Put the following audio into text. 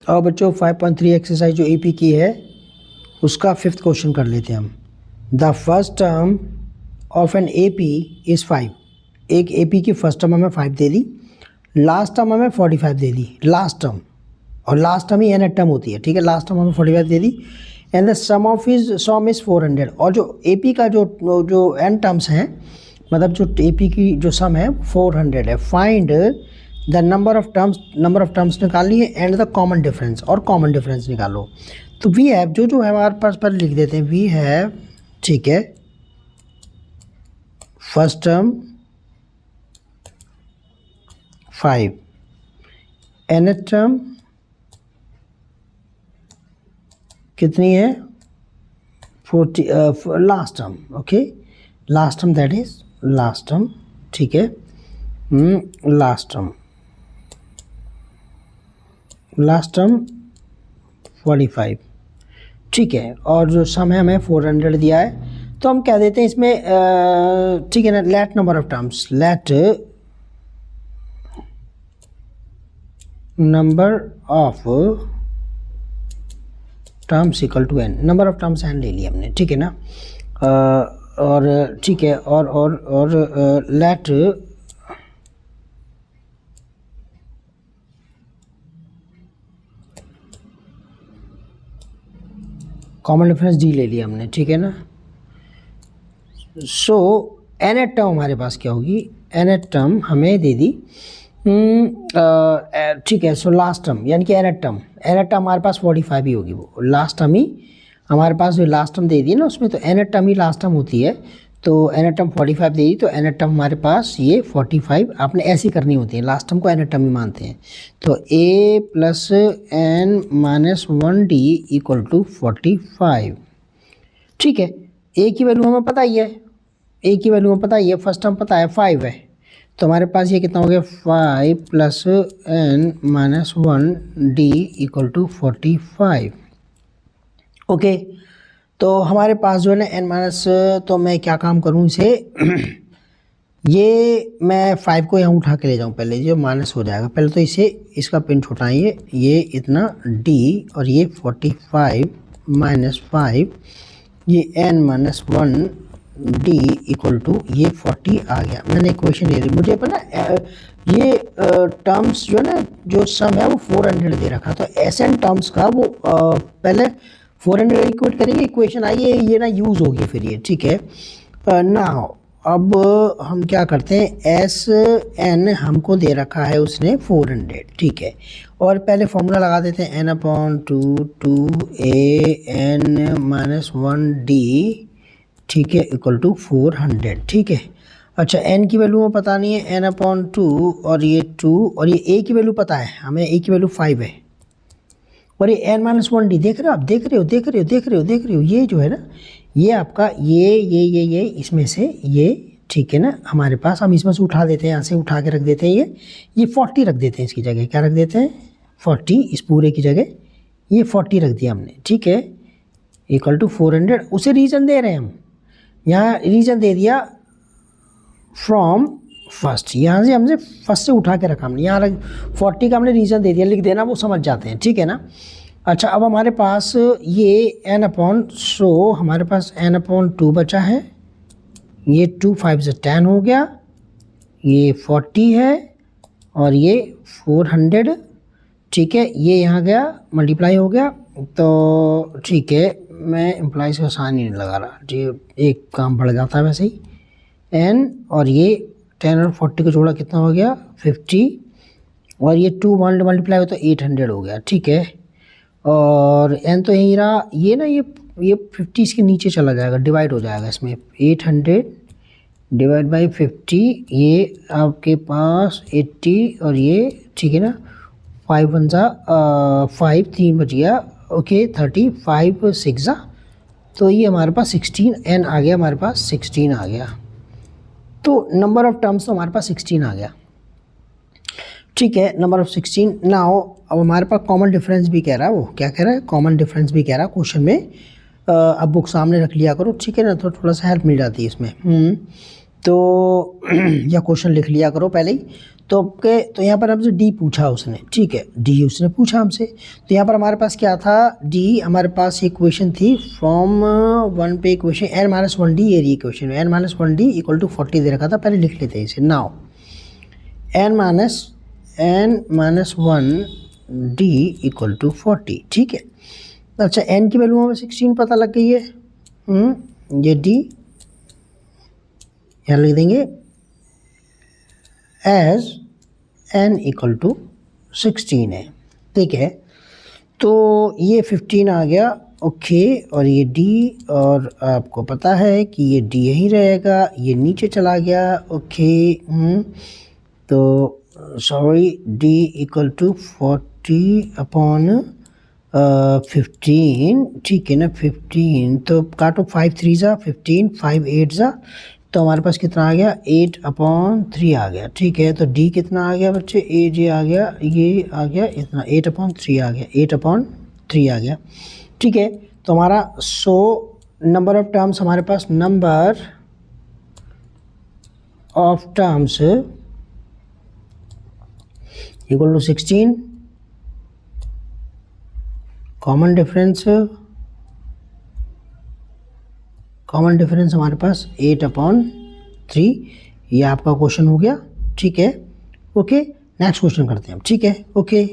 और बच्चों 5.3 एक्सरसाइज जो एपी की है उसका 5th क्वेश्चन कर लेते हैं हम। The first term of an AP is 5। एक एपी की फर्स्ट टर्म हमें 5 दे दी, लास्ट टर्म हमें 45 दे दी, लास्ट टर्म, और लास्ट टर्म ही एन टर्म होती है, ठीक है। लास्ट टर्म हमें 45 दे दी एंड द सम इज़ 400। और जो एपी का जो एन टर्म्स हैं, मतलब जो एपी की जो सम है 400 है। Find the number of terms निकाल लिए एंड द कॉमन डिफरेंस, और कॉमन डिफरेंस निकालो। तो वी हैव जो है हमारे पास पर लिख देते हैं, वी हैव, ठीक है, फर्स्ट टर्म 5, nth टर्म कितनी है 40, last term, okay, last term that is last term, ठीक है, लास्ट टर्म 45, ठीक है। और जो सम है हमें 400 दिया है, तो हम क्या देते हैं इसमें, ठीक है ना, let number of terms, let number of terms equal to n। Number of terms n ले लिया हमने, ठीक है ना। और ठीक है, और लेट कॉमन डिफरेंस d ले लिया हमने, ठीक है ना। सो nth टर्म हमारे पास क्या होगी, nth टर्म हमें दे दी, ठीक है। सो लास्ट टर्म यानी कि nth टर्म हमारे पास 45 ही होगी, वो लास्ट टर्म ही हमारे पास, जो लास्ट टर्म दे दी ना उसमें, तो nth टर्म ही लास्ट टर्म होती है, तो nth टर्म 45 दे दी, तो nth टर्म हमारे पास ये 45, आपने ऐसी करनी होती है, लास्ट टर्म को nth टर्म ही मानते हैं। तो a plus n minus 1d equal to 45, ठीक है। a की वैल्यू हमें पता ही है, फर्स्ट टर्म पता है 5 है, तो हमारे पास ये कितना हो गया 5 plus n minus 1d equal to 45, okay. तो हमारे पास जो है ना n माइनस, तो मैं क्या काम करूँ इसे ये मैं 5 को यहाँ उठा के ले जाऊँ, पहले जो माइनस हो जाएगा, पहले तो इसे इसका पिन उठाइए, ये इतना d और ये 45 माइनस 5, ये n minus 1d equal to ये 40 आ गया। मैंने इक्वेशन ले ली, मुझे पता ये टर्म्स जो है ना, जो सम है वो 400 दे रखा, तो एस एन टर्म्स का वो पहले 400 इक्वेट करेंगे, इक्वेशन आई है ये ना यूज़ होगी फिर ये, ठीक है ना। अब हम क्या करते हैं, एस एन हमको दे रखा है उसने 400, ठीक है, और पहले फॉर्मूला लगा देते हैं n/2 2a n minus 1d, ठीक है, इक्वल टू 400, ठीक है। अच्छा, n की वैल्यू हमें पता नहीं है, n/2 और ये 2, और ये a की वैल्यू पता है हमें, a की वैल्यू 5 है, और ये n माइनस 1d देख रहे हो आप, देख रहे हो, ये जो है ना, ये आपका ये इसमें से ये, ठीक है ना, हमारे पास, हम इसमें से उठा देते हैं, यहाँ से उठा के रख देते हैं, ये 40 रख देते हैं इसकी जगह, क्या रख देते हैं 40, इस पूरे की जगह ये 40 रख दिया हमने, ठीक है, इक्वल टू 400। उसे रीजन दे रहे हैं हम, यहाँ रीजन दे दिया फ्रॉम फर्स्ट, यहाँ से हमने फर्स्ट से उठा के रखा हमने, यहाँ 40 का हमने रीजन दे दिया, लिख देना, वो समझ जाते हैं, ठीक है ना। अच्छा, अब हमारे पास ये n/, हमारे पास n/2 बचा है, ये 2 5 से 10 हो गया, ये 40 है, और ये 400, ठीक है, ये यहाँ गया मल्टीप्लाई हो गया, तो ठीक है, मैं एम्प्लॉय से आसान ही नहीं लगा रहा जी, एक काम बढ़ जाता है वैसे ही, n और ये 10 और 40 को जोड़ा कितना हो गया 50, और ये 2 मल्टीप्लाई हो तो 800 हो गया, ठीक है, और n तो यहीं रहा, ये ना ये 50 इसके नीचे चला जाएगा, डिवाइड हो जाएगा इसमें, 800 डिवाइड बाई 50, ये आपके पास 80, और ये, ठीक है ना, 5 1 जा 5, 3 बच गया, ओके, 35 6 जा, तो ये हमारे पास 16 n आ गया, हमारे पास 16 आ गया, तो नंबर ऑफ टर्म्स तो हमारे पास 16 आ गया, ठीक है, नंबर ऑफ 16। नाउ अब हमारे पास कॉमन डिफरेंस भी कह रहा है, वो क्या कह रहा है, कॉमन डिफरेंस भी कह रहा है क्वेश्चन में, अब बुक सामने रख लिया करो, ठीक है ना, तो थोड़ा सा हेल्प मिल जाती है इसमें, तो या क्वेश्चन लिख लिया करो पहले ही। तो यहाँ पर हमसे डी पूछा उसने, ठीक है, डी उसने पूछा हमसे। तो यहाँ पर हमारे पास क्या था, डी हमारे पास इक्वेशन थी फ्रॉम 1 पे इक्वेशन n-1d, ये इक्वेशन n-1d इक्वल टू 40 दे रखा था, पहले लिख लेते हैं इसे। नाउ n-1d इक्वल टू 40, ठीक है। अच्छा n की वैल्यू हमें 16 पता लग गई है, ये d यहाँ लिख देंगे एज n इक्वल टू 16 है, ठीक है। तो ये 15 आ गया, ओके, और ये d, और आपको पता है कि ये d यहीं रहेगा, ये नीचे चला गया, ओके। तो sorry, d equal to 40 upon 15, ठीक है ना, 15, तो काटो 5 3 ज़ा 15, 5 8 ज़ा, तो हमारे पास कितना आ गया, 8/3 आ गया, ठीक है। तो d कितना आ गया बच्चे, ये आ गया इतना, 8/3 आ गया, 8/3 आ गया, ठीक है। तो हमारा नंबर ऑफ टर्म्स, हमारे पास number of terms equal to 16, common difference हमारे पास 8/3, ये आपका क्वेश्चन हो गया, ठीक है। ओके, नेक्स्ट क्वेश्चन करते हैं हम, ठीक है, ओके।